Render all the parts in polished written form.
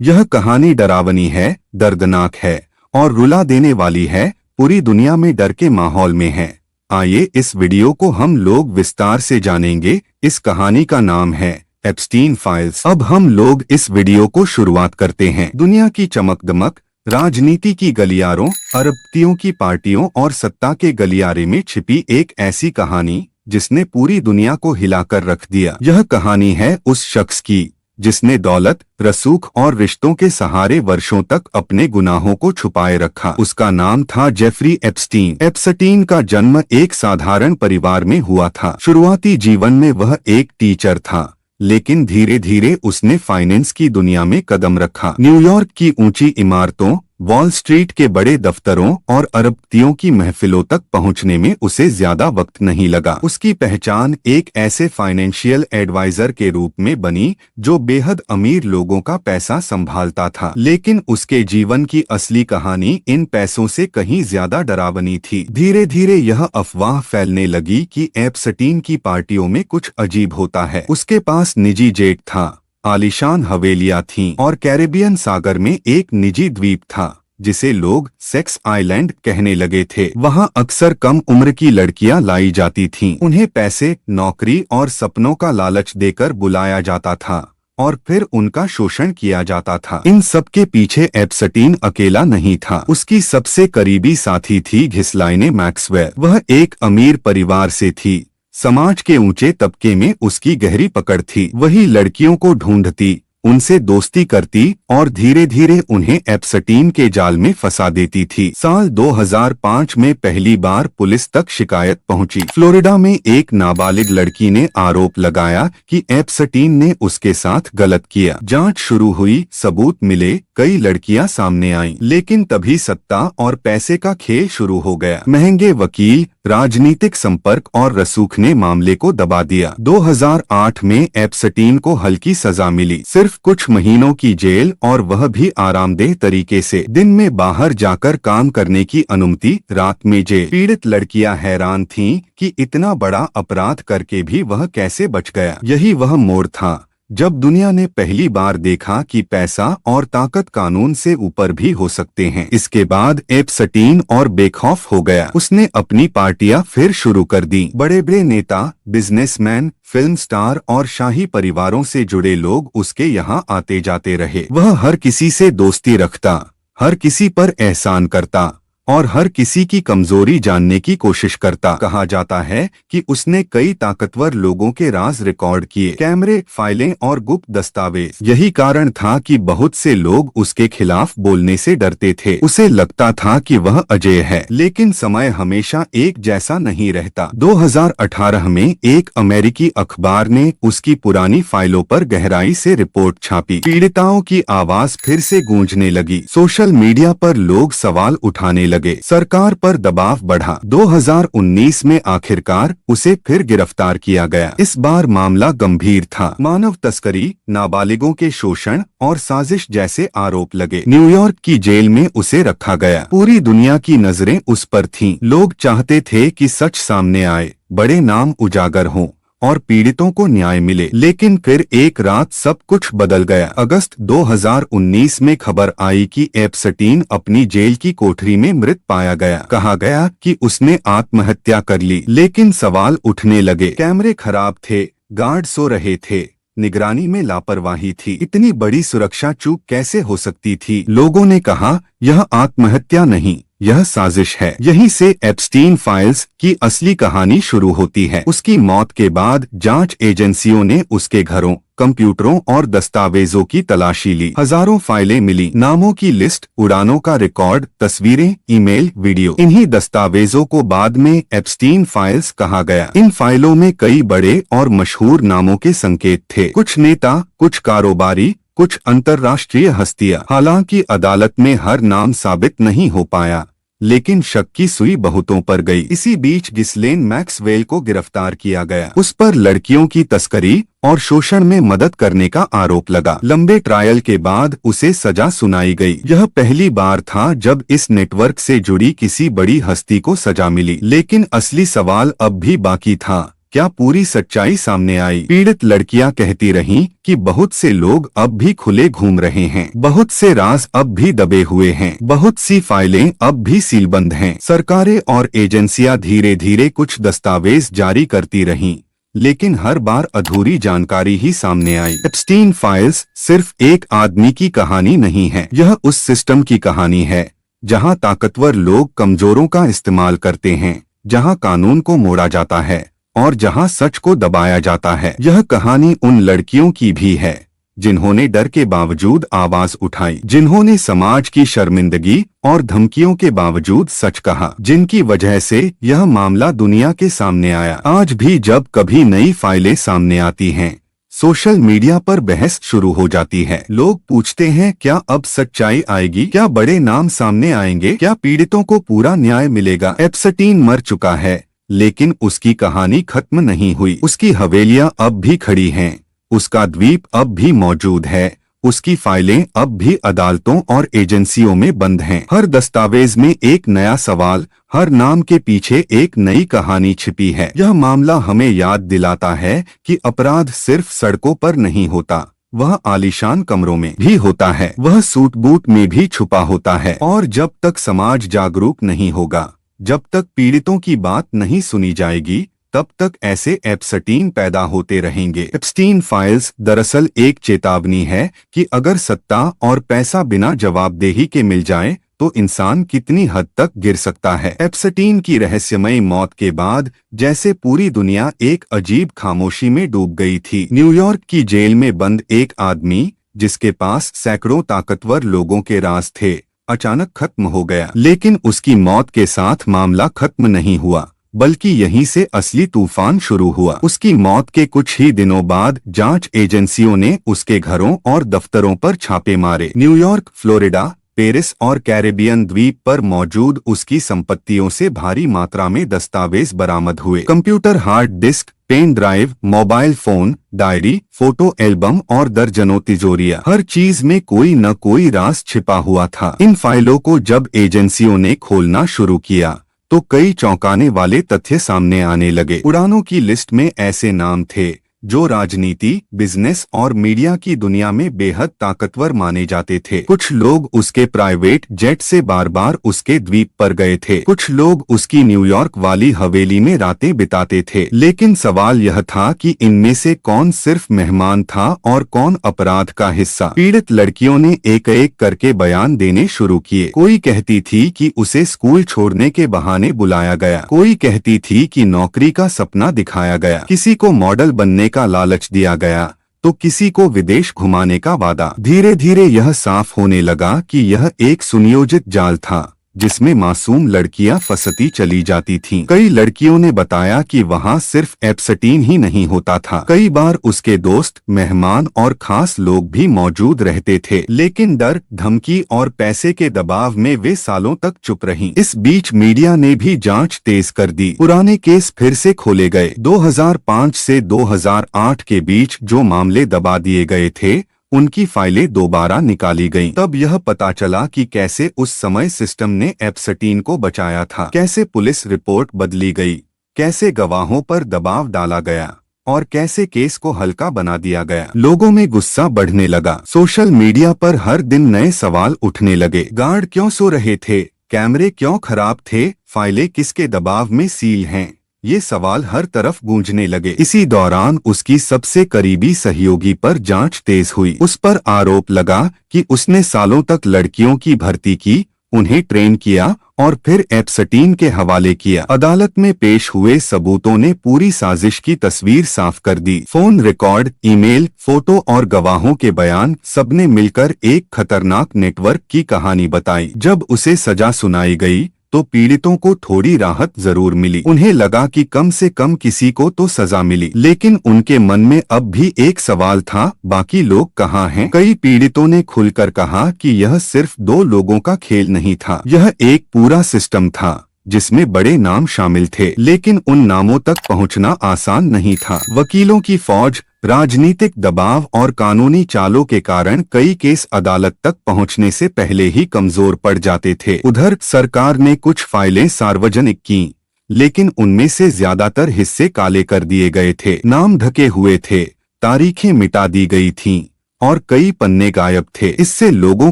यह कहानी डरावनी है, दर्दनाक है और रुला देने वाली है। पूरी दुनिया में डर के माहौल में है। आइए इस वीडियो को हम लोग विस्तार से जानेंगे। इस कहानी का नाम है एप्स्टीन फाइल्स। अब हम लोग इस वीडियो को शुरुआत करते हैं। दुनिया की चमक दमक, राजनीति की गलियारों, अरबपतियों की पार्टियों और सत्ता के गलियारे में छिपी एक ऐसी कहानी जिसने पूरी दुनिया को हिलाकर रख दिया। यह कहानी है उस शख्स की जिसने दौलत, रसूख और रिश्तों के सहारे वर्षों तक अपने गुनाहों को छुपाए रखा। उसका नाम था जेफरी एप्स्टीन। एप्स्टीन का जन्म एक साधारण परिवार में हुआ था। शुरुआती जीवन में वह एक टीचर था, लेकिन धीरे धीरे उसने फाइनेंस की दुनिया में कदम रखा। न्यूयॉर्क की ऊंची इमारतों, वॉल स्ट्रीट के बड़े दफ्तरों और अरबपतियों की महफिलों तक पहुंचने में उसे ज्यादा वक्त नहीं लगा। उसकी पहचान एक ऐसे फाइनेंशियल एडवाइजर के रूप में बनी जो बेहद अमीर लोगों का पैसा संभालता था। लेकिन उसके जीवन की असली कहानी इन पैसों से कहीं ज्यादा डरावनी थी। धीरे धीरे यह अफवाह फैलने लगी कि एप्स्टीन की पार्टियों में कुछ अजीब होता है। उसके पास निजी जेट था, आलीशान हवेलियां थीं और कैरेबियन सागर में एक निजी द्वीप था जिसे लोग सेक्स आइलैंड कहने लगे थे। वहां अक्सर कम उम्र की लड़कियां लाई जाती थीं। उन्हें पैसे, नौकरी और सपनों का लालच देकर बुलाया जाता था और फिर उनका शोषण किया जाता था। इन सब के पीछे एप्स्टीन अकेला नहीं था। उसकी सबसे करीबी साथी थी घिसलाइने मैक्सवेल। वह एक अमीर परिवार से थी। समाज के ऊंचे तबके में उसकी गहरी पकड़ थी। वही लड़कियों को ढूंढती, उनसे दोस्ती करती और धीरे धीरे उन्हें एप्स्टीन के जाल में फंसा देती थी। साल 2005 में पहली बार पुलिस तक शिकायत पहुंची। फ्लोरिडा में एक नाबालिग लड़की ने आरोप लगाया कि एप्स्टीन ने उसके साथ गलत किया। जांच शुरू हुई, सबूत मिले, कई लड़कियां सामने आईं, लेकिन तभी सत्ता और पैसे का खेल शुरू हो गया। महंगे वकील, राजनीतिक संपर्क और रसूख ने मामले को दबा दिया। 2008 में एप्स्टीन को हल्की सजा मिली, सिर्फ कुछ महीनों की जेल, और वह भी आरामदेह तरीके से। दिन में बाहर जाकर काम करने की अनुमति, रात में जेल। पीड़ित लड़कियां हैरान थीं कि इतना बड़ा अपराध करके भी वह कैसे बच गया। यही वह मोड़ था जब दुनिया ने पहली बार देखा कि पैसा और ताकत कानून से ऊपर भी हो सकते हैं। इसके बाद एप्स्टीन और बेखौफ हो गया। उसने अपनी पार्टियां फिर शुरू कर दी। बड़े बड़े नेता, बिजनेसमैन, फिल्म स्टार और शाही परिवारों से जुड़े लोग उसके यहाँ आते जाते रहे। वह हर किसी से दोस्ती रखता, हर किसी पर एहसान करता और हर किसी की कमजोरी जानने की कोशिश करता। कहा जाता है कि उसने कई ताकतवर लोगों के राज रिकॉर्ड किए, कैमरे, फाइलें और गुप्त दस्तावेज। यही कारण था कि बहुत से लोग उसके खिलाफ बोलने से डरते थे। उसे लगता था कि वह अजेय है। लेकिन समय हमेशा एक जैसा नहीं रहता। 2018 में एक अमेरिकी अखबार ने उसकी पुरानी फाइलों पर गहराई से रिपोर्ट छापी। पीड़िताओं की आवाज फिर से गूंजने लगी। सोशल मीडिया पर लोग सवाल उठाने लगे। सरकार पर दबाव बढ़ा। 2019 में आखिरकार उसे फिर गिरफ्तार किया गया। इस बार मामला गंभीर था। मानव तस्करी, नाबालिगों के शोषण और साजिश जैसे आरोप लगे। न्यूयॉर्क की जेल में उसे रखा गया। पूरी दुनिया की नजरें उस पर थीं। लोग चाहते थे कि सच सामने आए, बड़े नाम उजागर हों और पीड़ितों को न्याय मिले। लेकिन फिर एक रात सब कुछ बदल गया। अगस्त 2019 में खबर आई कि एप्स्टीन अपनी जेल की कोठरी में मृत पाया गया। कहा गया कि उसने आत्महत्या कर ली। लेकिन सवाल उठने लगे। कैमरे खराब थे, गार्ड सो रहे थे, निगरानी में लापरवाही थी। इतनी बड़ी सुरक्षा चूक कैसे हो सकती थी? लोगों ने कहा, यह आत्महत्या नहीं, यह साजिश है। यहीं से एप्स्टीन फाइल्स की असली कहानी शुरू होती है। उसकी मौत के बाद जांच एजेंसियों ने उसके घरों, कंप्यूटरों और दस्तावेजों की तलाशी ली। हजारों फाइलें मिली, नामों की लिस्ट, उड़ानों का रिकॉर्ड, तस्वीरें, ईमेल, वीडियो। इन्हीं दस्तावेजों को बाद में एप्स्टीन फाइल्स कहा गया। इन फाइलों में कई बड़े और मशहूर नामों के संकेत थे। कुछ नेता, कुछ कारोबारी, कुछ अंतर्राष्ट्रीय हस्तियां। हालांकि अदालत में हर नाम साबित नहीं हो पाया, लेकिन शक की सुई बहुतों पर गई। इसी बीच घिसलेन मैक्सवेल को गिरफ्तार किया गया। उस पर लड़कियों की तस्करी और शोषण में मदद करने का आरोप लगा। लंबे ट्रायल के बाद उसे सजा सुनाई गई। यह पहली बार था जब इस नेटवर्क से जुड़ी किसी बड़ी हस्ती को सजा मिली। लेकिन असली सवाल अब भी बाकी था क्या पूरी सच्चाई सामने आई? पीड़ित लड़कियां कहती रहीं कि बहुत से लोग अब भी खुले घूम रहे हैं, बहुत से राज अब भी दबे हुए हैं, बहुत सी फाइलें अब भी सीलबंद हैं। सरकारें और एजेंसियां धीरे धीरे कुछ दस्तावेज जारी करती रहीं, लेकिन हर बार अधूरी जानकारी ही सामने आई। एप्स्टीन फाइल्स सिर्फ एक आदमी की कहानी नहीं है, यह उस सिस्टम की कहानी है जहां ताकतवर लोग कमजोरों का इस्तेमाल करते हैं, जहां कानून को मोड़ा जाता है और जहां सच को दबाया जाता है। यह कहानी उन लड़कियों की भी है जिन्होंने डर के बावजूद आवाज उठाई, जिन्होंने समाज की शर्मिंदगी और धमकियों के बावजूद सच कहा, जिनकी वजह से यह मामला दुनिया के सामने आया। आज भी जब कभी नई फाइलें सामने आती हैं, सोशल मीडिया पर बहस शुरू हो जाती है। लोग पूछते हैं, क्या अब सच्चाई आएगी? क्या बड़े नाम सामने आएंगे? क्या पीड़ितों को पूरा न्याय मिलेगा? एप्स्टीन मर चुका है, लेकिन उसकी कहानी खत्म नहीं हुई। उसकी हवेलियां अब भी खड़ी हैं, उसका द्वीप अब भी मौजूद है, उसकी फाइलें अब भी अदालतों और एजेंसियों में बंद हैं। हर दस्तावेज में एक नया सवाल, हर नाम के पीछे एक नई कहानी छिपी है। यह मामला हमें याद दिलाता है कि अपराध सिर्फ सड़कों पर नहीं होता, वह आलीशान कमरों में भी होता है, वह सूट बूट में भी छुपा होता है। और जब तक समाज जागरूक नहीं होगा, जब तक पीड़ितों की बात नहीं सुनी जाएगी, तब तक ऐसे एप्स्टीन पैदा होते रहेंगे। एप्स्टीन फाइल्स दरअसल एक चेतावनी है कि अगर सत्ता और पैसा बिना जवाबदेही के मिल जाए तो इंसान कितनी हद तक गिर सकता है। एप्स्टीन की रहस्यमयी मौत के बाद जैसे पूरी दुनिया एक अजीब खामोशी में डूब गई थी। न्यूयॉर्क की जेल में बंद एक आदमी, जिसके पास सैकड़ों ताकतवर लोगों के राज थे, अचानक खत्म हो गया। लेकिन उसकी मौत के साथ मामला खत्म नहीं हुआ, बल्कि यहीं से असली तूफान शुरू हुआ। उसकी मौत के कुछ ही दिनों बाद जांच एजेंसियों ने उसके घरों और दफ्तरों पर छापे मारे। न्यूयॉर्क, फ्लोरिडा, पेरिस और कैरेबियन द्वीप पर मौजूद उसकी संपत्तियों से भारी मात्रा में दस्तावेज बरामद हुए। Computer, hard disk, pen drive, mobile phone, diary, photo album और दर्जनों तिजोरियां, हर चीज में कोई न कोई राज छिपा हुआ था। इन फाइलों को जब एजेंसियों ने खोलना शुरू किया तो कई चौंकाने वाले तथ्य सामने आने लगे। उड़ानों की लिस्ट में ऐसे नाम थे जो राजनीति, बिजनेस और मीडिया की दुनिया में बेहद ताकतवर माने जाते थे। कुछ लोग उसके प्राइवेट जेट से बार बार उसके द्वीप पर गए थे, कुछ लोग उसकी न्यूयॉर्क वाली हवेली में रातें बिताते थे। लेकिन सवाल यह था कि इनमें से कौन सिर्फ मेहमान था और कौन अपराध का हिस्सा। पीड़ित लड़कियों ने एक एक करके बयान देने शुरू किए। कोई कहती थी कि उसे स्कूल छोड़ने के बहाने बुलाया गया, कोई कहती थी कि नौकरी का सपना दिखाया गया, किसी को मॉडल बनने का लालच दिया गया, तो किसी को विदेश घुमाने का वादा। धीरे धीरे यह साफ होने लगा कि यह एक सुनियोजित जाल था जिसमें मासूम लड़कियां फंसती चली जाती थीं। कई लड़कियों ने बताया कि वहां सिर्फ एप्स्टीन ही नहीं होता था, कई बार उसके दोस्त, मेहमान और खास लोग भी मौजूद रहते थे। लेकिन डर, धमकी और पैसे के दबाव में वे सालों तक चुप रहीं। इस बीच मीडिया ने भी जांच तेज कर दी। पुराने केस फिर से खोले गए। 2005 से 2008 के बीच जो मामले दबा दिए गए थे, उनकी फाइलें दोबारा निकाली गईं। तब यह पता चला कि कैसे उस समय सिस्टम ने एप्स्टीन को बचाया था, कैसे पुलिस रिपोर्ट बदली गई, कैसे गवाहों पर दबाव डाला गया और कैसे केस को हल्का बना दिया गया। लोगों में गुस्सा बढ़ने लगा। सोशल मीडिया पर हर दिन नए सवाल उठने लगे। गार्ड क्यों सो रहे थे? कैमरे क्यों खराब थे? फाइलें किसके दबाव में सील हैं? ये सवाल हर तरफ गूंजने लगे। इसी दौरान उसकी सबसे करीबी सहयोगी पर जांच तेज हुई। उस पर आरोप लगा कि उसने सालों तक लड़कियों की भर्ती की, उन्हें ट्रेन किया और फिर एप्स्टीन के हवाले किया। अदालत में पेश हुए सबूतों ने पूरी साजिश की तस्वीर साफ कर दी। फोन रिकॉर्ड, ईमेल, फोटो और गवाहों के बयान, सबने मिलकर एक खतरनाक नेटवर्क की कहानी बताई। जब उसे सजा सुनाई गई तो पीड़ितों को थोड़ी राहत जरूर मिली। उन्हें लगा कि कम से कम किसी को तो सजा मिली। लेकिन उनके मन में अब भी एक सवाल था, बाकी लोग कहाँ हैं? कई पीड़ितों ने खुलकर कहा कि यह सिर्फ 2 लोगों का खेल नहीं था, यह एक पूरा सिस्टम था जिसमें बड़े नाम शामिल थे। लेकिन उन नामों तक पहुंचना आसान नहीं था। वकीलों की फौज, राजनीतिक दबाव और कानूनी चालों के कारण कई केस अदालत तक पहुंचने से पहले ही कमजोर पड़ जाते थे। उधर सरकार ने कुछ फाइलें सार्वजनिक की, लेकिन उनमें से ज्यादातर हिस्से काले कर दिए गए थे, नाम ढके हुए थे, तारीखें मिटा दी गई थीं और कई पन्ने गायब थे। इससे लोगों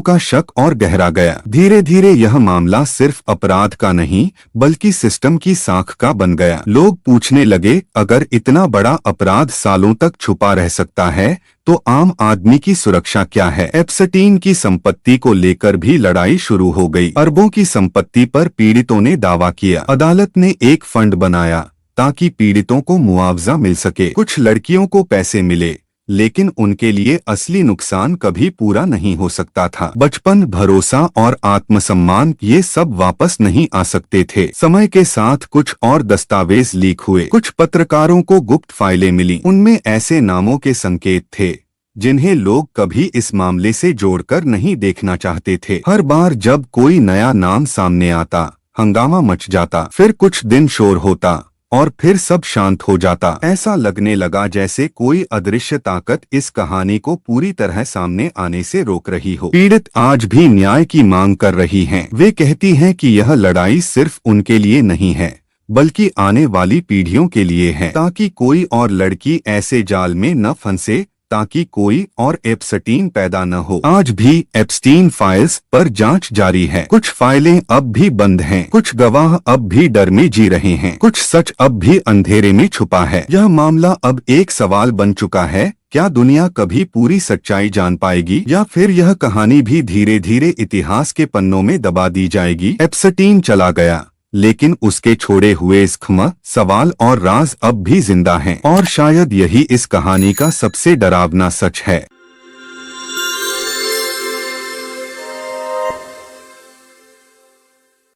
का शक और गहरा गया। धीरे धीरे यह मामला सिर्फ अपराध का नहीं बल्कि सिस्टम की साख का बन गया। लोग पूछने लगे, अगर इतना बड़ा अपराध सालों तक छुपा रह सकता है तो आम आदमी की सुरक्षा क्या है? एप्स्टीन की संपत्ति को लेकर भी लड़ाई शुरू हो गई। अरबों की संपत्ति पर पीड़ितों ने दावा किया। अदालत ने एक फंड बनाया ताकि पीड़ितों को मुआवजा मिल सके। कुछ लड़कियों को पैसे मिले, लेकिन उनके लिए असली नुकसान कभी पूरा नहीं हो सकता था। बचपन, भरोसा और आत्मसम्मान ये सब वापस नहीं आ सकते थे। समय के साथ कुछ और दस्तावेज लीक हुए। कुछ पत्रकारों को गुप्त फाइलें मिली। उनमें ऐसे नामों के संकेत थे जिन्हें लोग कभी इस मामले से जोड़कर नहीं देखना चाहते थे। हर बार जब कोई नया नाम सामने आता, हंगामा मच जाता। फिर कुछ दिन शोर होता और फिर सब शांत हो जाता। ऐसा लगने लगा जैसे कोई अदृश्य ताकत इस कहानी को पूरी तरह सामने आने से रोक रही हो। पीड़ित आज भी न्याय की मांग कर रही हैं। वे कहती हैं कि यह लड़ाई सिर्फ उनके लिए नहीं है बल्कि आने वाली पीढ़ियों के लिए है, ताकि कोई और लड़की ऐसे जाल में न फंसे, ताकि कोई और एप्स्टीन पैदा न हो। आज भी एप्स्टीन फाइल्स पर जांच जारी है। कुछ फाइलें अब भी बंद हैं, कुछ गवाह अब भी डर में जी रहे हैं, कुछ सच अब भी अंधेरे में छुपा है। यह मामला अब एक सवाल बन चुका है, क्या दुनिया कभी पूरी सच्चाई जान पाएगी या फिर यह कहानी भी धीरे धीरे इतिहास के पन्नों में दबा दी जाएगी? एप्स्टीन चला गया, लेकिन उसके छोड़े हुए ख्म, सवाल और राज अब भी जिंदा हैं। और शायद यही इस कहानी का सबसे डरावना सच है।